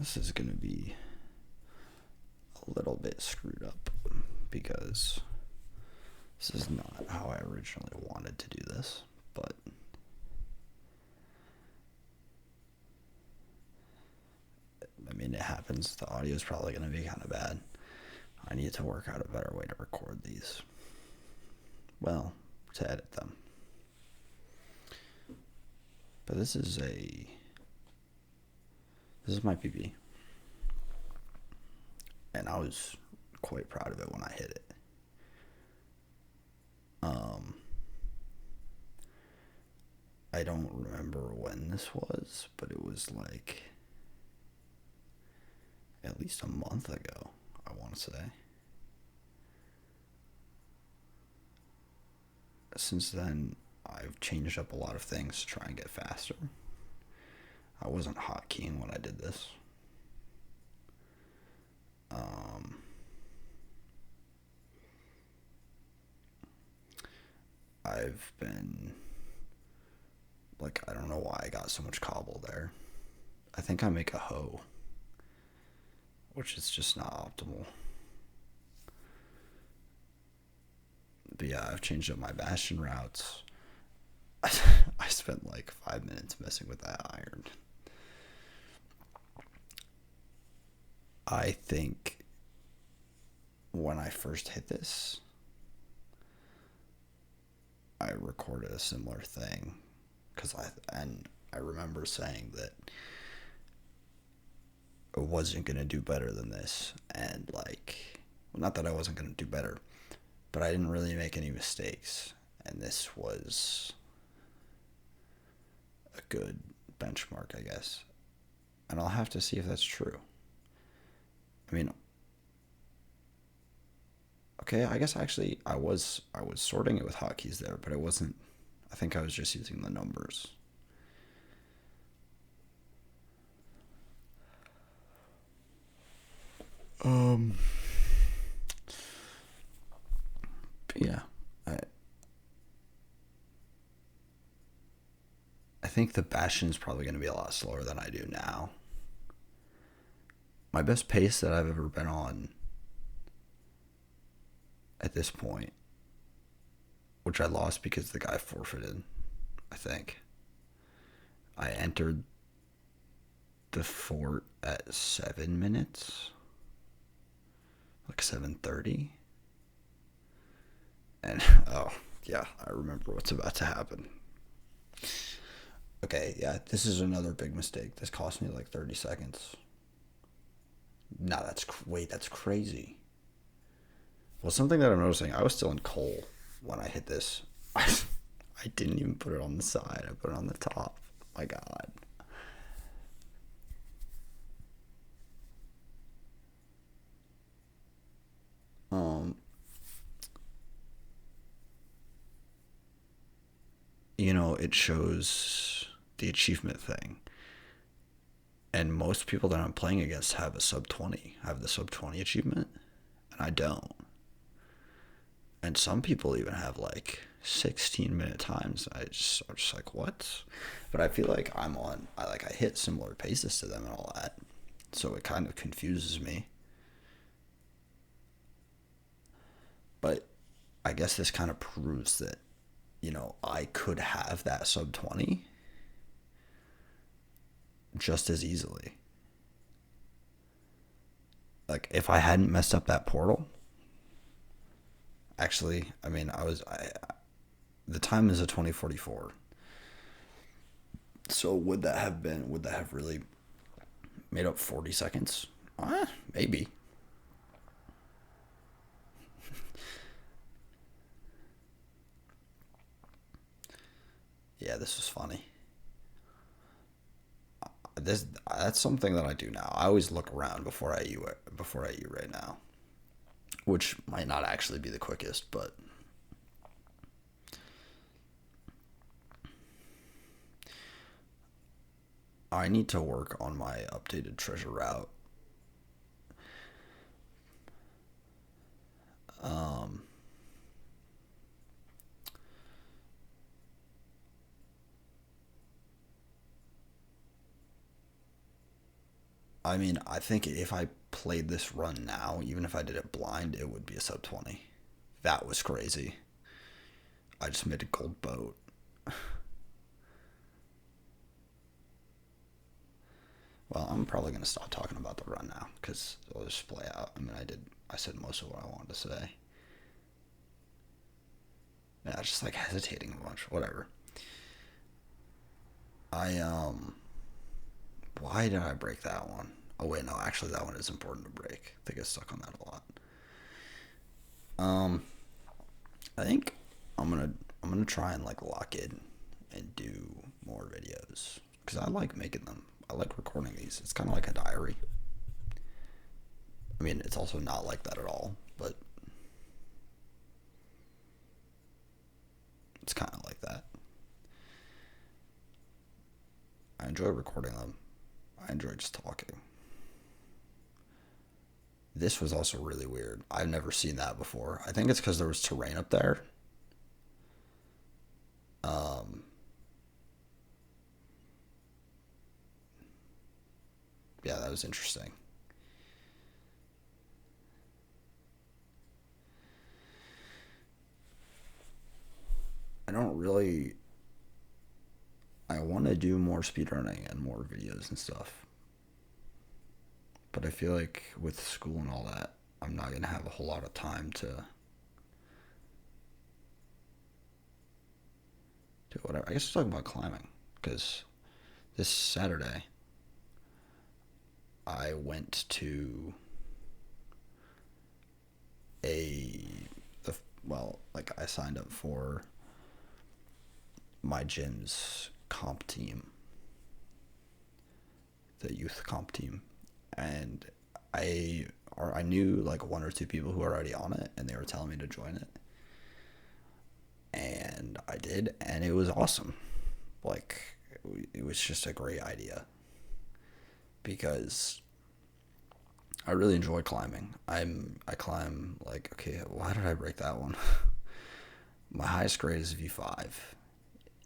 This is going to be a little bit screwed up because this is not how I originally wanted to do this, but I mean, it happens. The audio is probably going to be kind of bad. I need to work out a better way to record these. Well, to edit them. But this is my PB. And I was quite proud of it when I hit it. I don't remember when this was, but it was like at least a month ago, I want to say. Since then, I've changed up a lot of things to try and get faster. I wasn't hotkeying when I did this. I've been, like, I don't know why I got so much cobble there. I think I make a hoe, which is just not optimal. But yeah, I've changed up my bastion routes. I spent like 5 minutes messing with that iron. I think when I first hit this, I recorded a similar thing because I remember saying that I wasn't gonna do better than this, and like, well, not that I wasn't gonna do better, but I didn't really make any mistakes, and this was a good benchmark, I guess. And I'll have to see if that's true. I mean, okay, I guess actually I was sorting it with hotkeys there, but it wasn't. I think I was just using the numbers. But yeah, I think the Bastion's probably going to be a lot slower than I do now. My best pace that I've ever been on at this point, which I lost because the guy forfeited, I think. I entered the fort at 7 minutes, like 7:30. And oh, yeah, I remember what's about to happen. Okay, yeah, this is another big mistake. This cost me like 30 seconds. No, that's crazy. Well, something that I'm noticing, I was still in coal when I hit this. I didn't even put it on the side. I put it on the top. My God. Um, it shows the achievement thing. And most people that I'm playing against have a sub 20, have the sub 20 achievement, and I don't. And some people even have like 16-minute times. I'm just like, what? But I feel like I hit similar paces to them and all that. So it kind of confuses me. But I guess this kind of proves that, I could have that sub 20 just as easily. Like, if I hadn't messed up that portal, actually, I mean, the time is a 2044. So would that have really made up 40 seconds? Maybe. Yeah, this was funny. That's something that I do now. I always look around before I eat right now, which might not actually be the quickest, but I need to work on my updated treasure route. Um, I mean, I think if I played this run now, even if I did it blind, it would be a sub 20. That was crazy. I just made a gold boat. Well, I'm probably going to stop talking about the run now because it'll just play out. I mean, I said most of what I wanted to say. Yeah, just like hesitating a bunch. Whatever. Why did I break that one? Oh, wait, no, actually, that one is important to break. I think I stuck on that a lot. Um, I think I'm gonna try and like lock in and do more videos because I like making them. I like recording these. It's kind of like a diary. I mean, it's also not like that at all, but it's kind of like that. I enjoy recording them. I enjoy just talking. This was also really weird. I've never seen that before. I think it's because there was terrain up there. Um, yeah, that was interesting. I don't really. I want to do more speedrunning and more videos and stuff, but I feel like with school and all that, I'm not gonna have a whole lot of time to do whatever. I guess we're talking about climbing because this Saturday I went to a the well, like I signed up for my gym's comp team, the youth comp team, and I knew like one or two people who were already on it, and they were telling me to join it, and I did, and it was awesome. Like it was just a great idea because I really enjoy climbing. I climb like okay, why did I break that one? My highest grade is V5.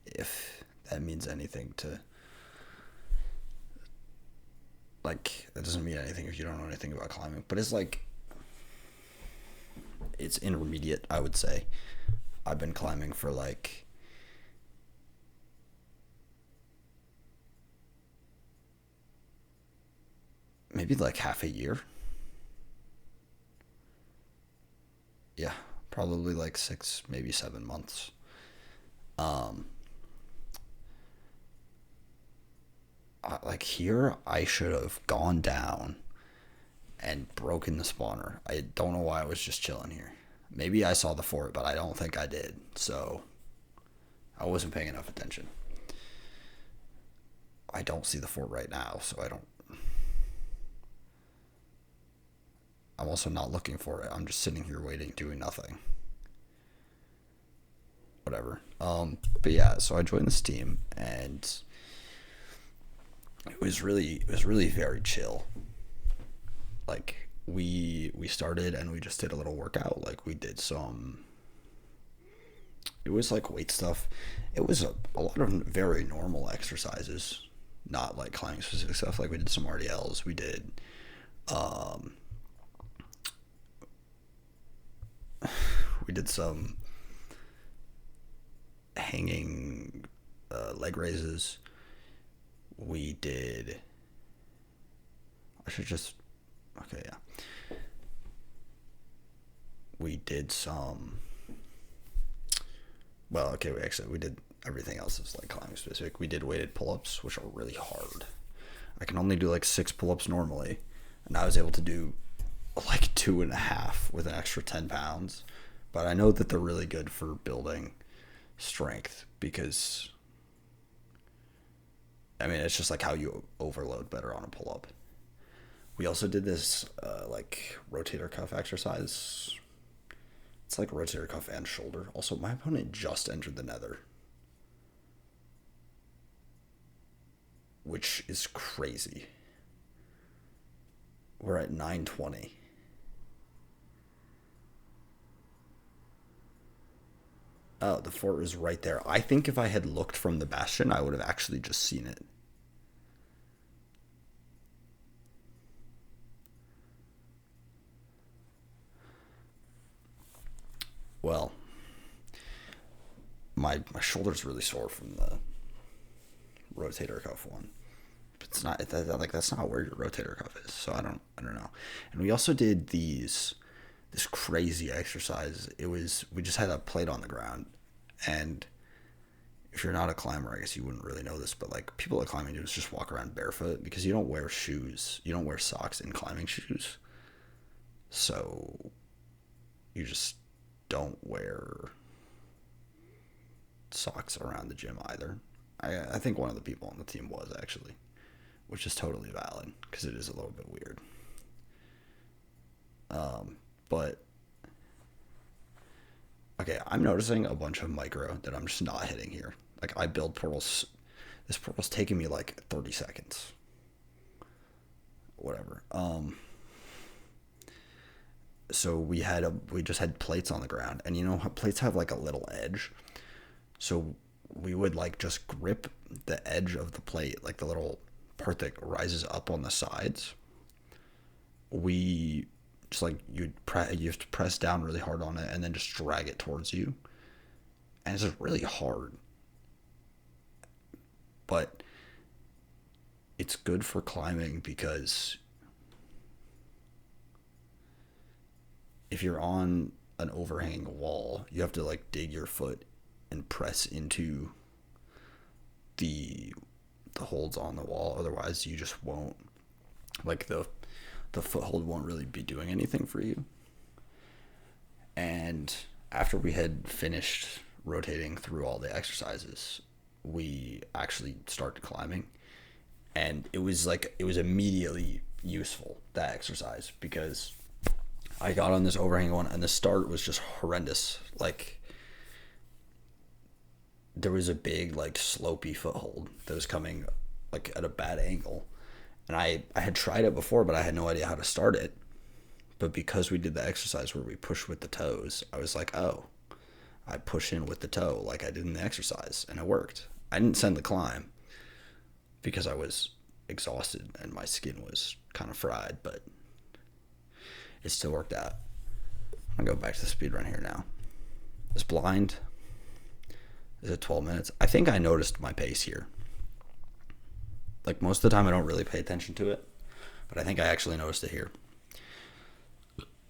If that means anything to like that doesn't mean anything if you don't know anything about climbing, but it's like it's intermediate, I would say. I've been climbing for like maybe like half a year. Yeah, probably like 6, maybe 7 months. Um, like here, I should have gone down and broken the spawner. I don't know why I was just chilling here. Maybe I saw the fort, but I don't think I did. So I wasn't paying enough attention. I don't see the fort right now, so I don't. I'm also not looking for it. I'm just sitting here waiting, doing nothing. Whatever. But yeah, so I joined this team, and it was really very chill. Like we started and we just did a little workout. Like we did some. It was like weight stuff. It was a lot of very normal exercises, not like climbing specific stuff. Like we did some RDLs. We did um, we did some hanging leg raises. We did. I should just. Okay, yeah. We did some. Well, okay, we did everything else is like climbing specific. We did weighted pull ups, which are really hard. I can only do like 6 pull ups normally, and I was able to do like 2.5 with an extra 10 pounds. But I know that they're really good for building strength because I mean it's just like how you overload better on a pull up. We also did this like rotator cuff exercise. It's like rotator cuff and shoulder. Also, my opponent just entered the nether, which is crazy. We're at 920. Oh, the fort is right there. I think if I had looked from the bastion, I would have actually just seen it. Well, my shoulder's really sore from the rotator cuff one. It's not like that's not where your rotator cuff is. So I don't know. And we also did this crazy exercise. We just had a plate on the ground, and if you're not a climber, I guess you wouldn't really know this, but like people that climbing do is just walk around barefoot because you don't wear shoes. You don't wear socks in climbing shoes. So you just don't wear socks around the gym either. I think one of the people on the team was actually, which is totally valid because it is a little bit weird. But okay, I'm noticing a bunch of micro that I'm just not hitting here. Like I build portals. This portal's taking me like 30 seconds. Whatever. So we just had plates on the ground, and you know how plates have like a little edge. So we would like just grip the edge of the plate, like the little part that rises up on the sides. We just like you have to press down really hard on it and then just drag it towards you, and it's just really hard. But it's good for climbing because if you're on an overhanging wall, you have to like dig your foot and press into the holds on the wall. Otherwise, you just won't, like the foothold won't really be doing anything for you. And after we had finished rotating through all the exercises, we actually started climbing, and it was immediately useful, that exercise, because I got on this overhang one and the start was just horrendous. Like there was a big like slopey foothold that was coming like at a bad angle, and I had tried it before, but I had no idea how to start it. But because we did the exercise where we push with the toes, I was like, oh, I push in with the toe like I did in the exercise, and it worked. I didn't send the climb because I was exhausted and my skin was kind of fried, but it still worked out. I'm gonna go back to the speed run here now. This blind is at 12 minutes. I think I noticed my pace here. Like most of the time I don't really pay attention to it, but I think I actually noticed it here.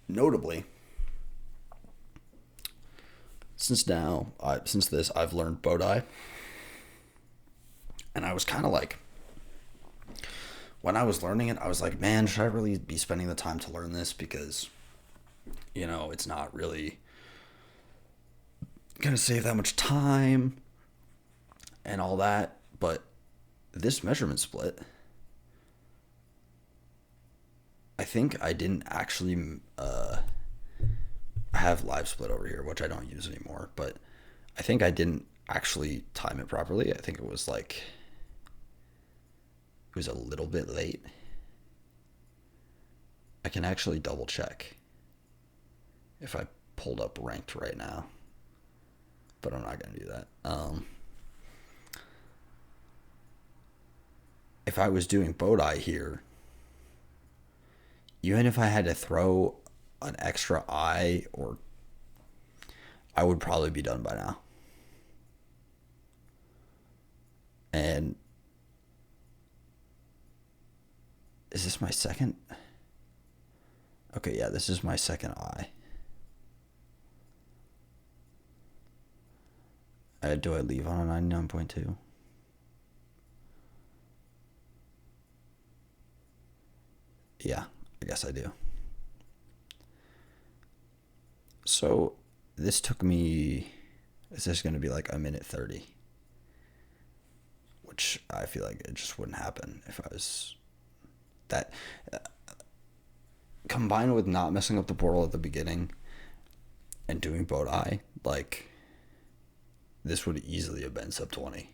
Notably, since this, I've learned Bodai. And I was kind of like, when I was learning it, I was like, man, should I really be spending the time to learn this? Because, you know, it's not really going to save that much time and all that. But this measurement split, I think I didn't actually have live split over here, which I don't use anymore. But I think I didn't actually time it properly. I think it was like, it was a little bit late. I can actually double check if I pulled up ranked right now, but I'm not going to do that. If I was doing Bodai here, even if I had to throw an extra eye, or I would probably be done by now. And is this my second? Okay, yeah, this is my second eye. Do I leave on a 99.2? Yeah, I guess I do. So this took me, this is going to be like a minute 30, which I feel like it just wouldn't happen if I was that. Combined with not messing up the portal at the beginning and doing Bodai, like this would easily have been sub 20.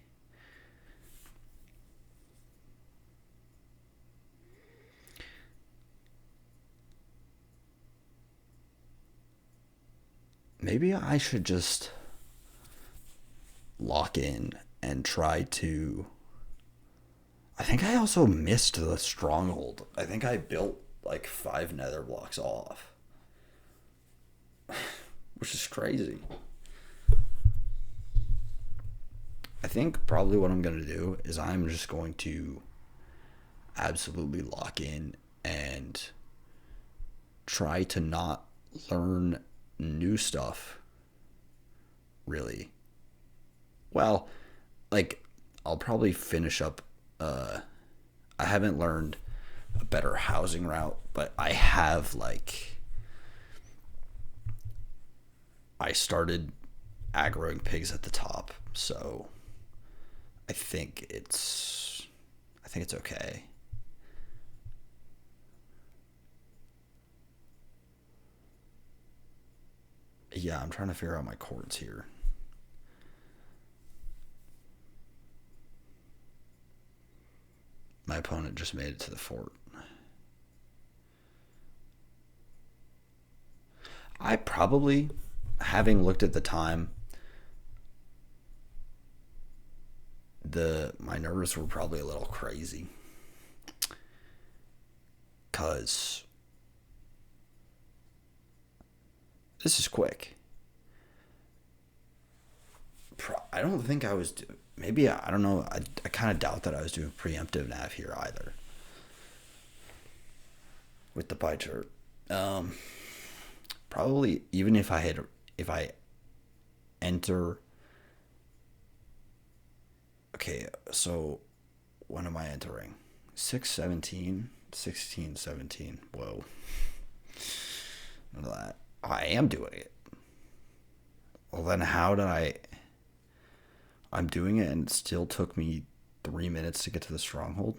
Maybe I should just lock in and try to. I think I also missed the stronghold. I think I built like 5 nether blocks off, which is crazy. I think probably what I'm going to do is I'm just going to absolutely lock in and try to not learn new stuff, really. Well, like, I'll probably finish up. I haven't learned a better housing route, but I have, like, I started aggroing pigs at the top, so I think it's okay. Yeah, I'm trying to figure out my chords here. My opponent just made it to the fort. I probably, having looked at the time, the my nerves were probably a little crazy because this is quick. I don't think I was. Maybe I don't know. I kind of doubt that I was doing preemptive nav here either with the pie chart. Um, Probably even if I enter. Okay, so when am I entering? 6:17, 16:17. Whoa, none of that. Oh, I am doing it. Well, then how did I? I'm doing it, and it still took me 3 minutes to get to the stronghold.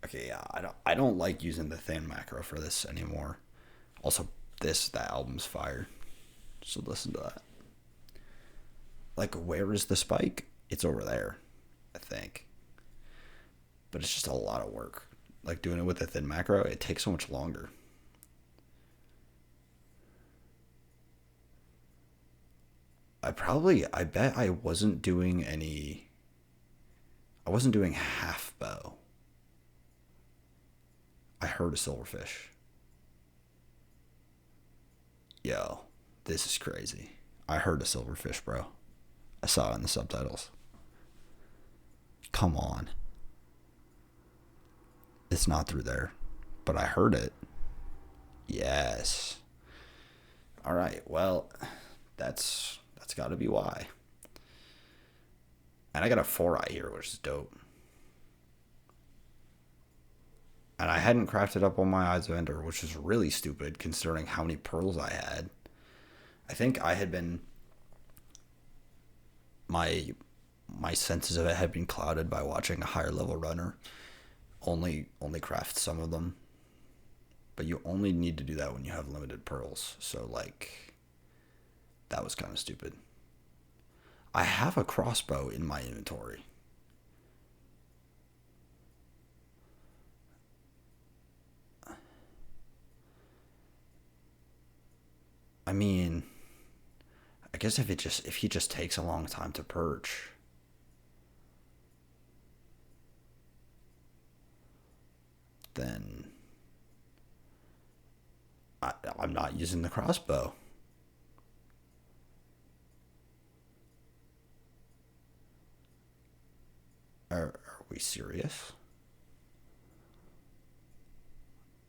Okay, yeah, I don't like using the thin macro for this anymore. Also, that album's fire. So listen to that. Like, where is the spike? It's over there, I think. But it's just a lot of work. Like doing it with a thin macro, it takes so much longer. I bet I wasn't doing any. I wasn't doing half bow. I heard a silverfish. Yo, this is crazy. I heard a silverfish, bro. I saw it in the subtitles. Come on. It's not through there, but I heard it. Yes. All right. Well, that's got to be why. And I got a 4-eye here, which is dope. And I hadn't crafted up on my Eyes of Ender, which is really stupid considering how many pearls I had. I think I had been my my senses of it had been clouded by watching a higher level runner only craft some of them. But you only need to do that when you have limited pearls. So like that was kind of stupid. I have a crossbow in my inventory. I mean, I guess if he just takes a long time to perch, then I'm not using the crossbow. Are we serious?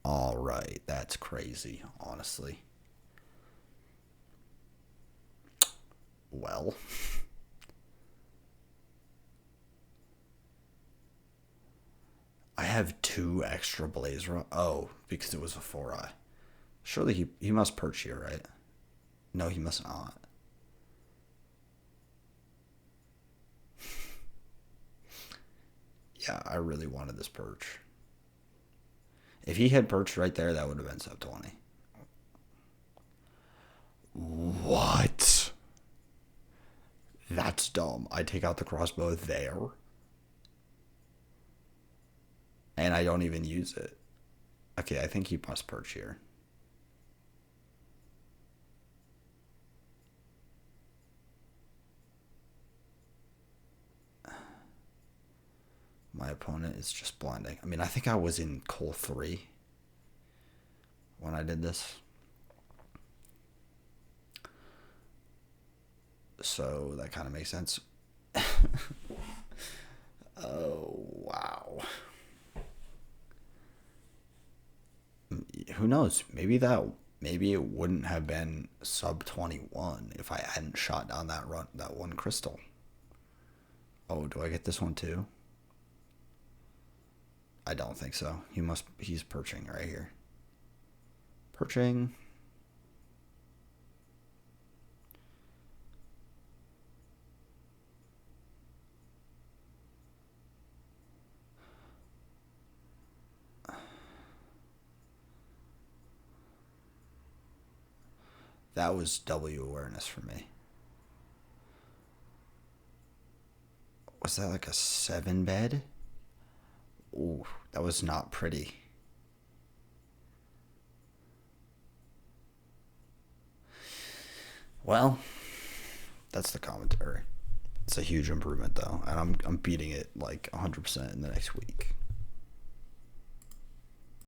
All right, that's crazy, honestly. Well, I have two extra blaze rod. Oh, because it was a 4-eye. Surely he must perch here, right? No, he must not. Yeah, I really wanted this perch. If he had perched right there, that would have been sub 20. What? That's dumb. I take out the crossbow there, and I don't even use it. Okay, I think he must perch here. My opponent is just blinding. I mean, I think I was in Cole 3 when I did this. So that kind of makes sense. Oh, wow. Who knows? Maybe it wouldn't have been sub 21 if I hadn't shot down that one crystal. Oh, do I get this one too? I don't think so. He's perching right here. Perching. That was W awareness for me. Was that like a 7 bed? Ooh, that was not pretty. Well, that's the commentary. It's a huge improvement though, and I'm beating it like 100% in the next week.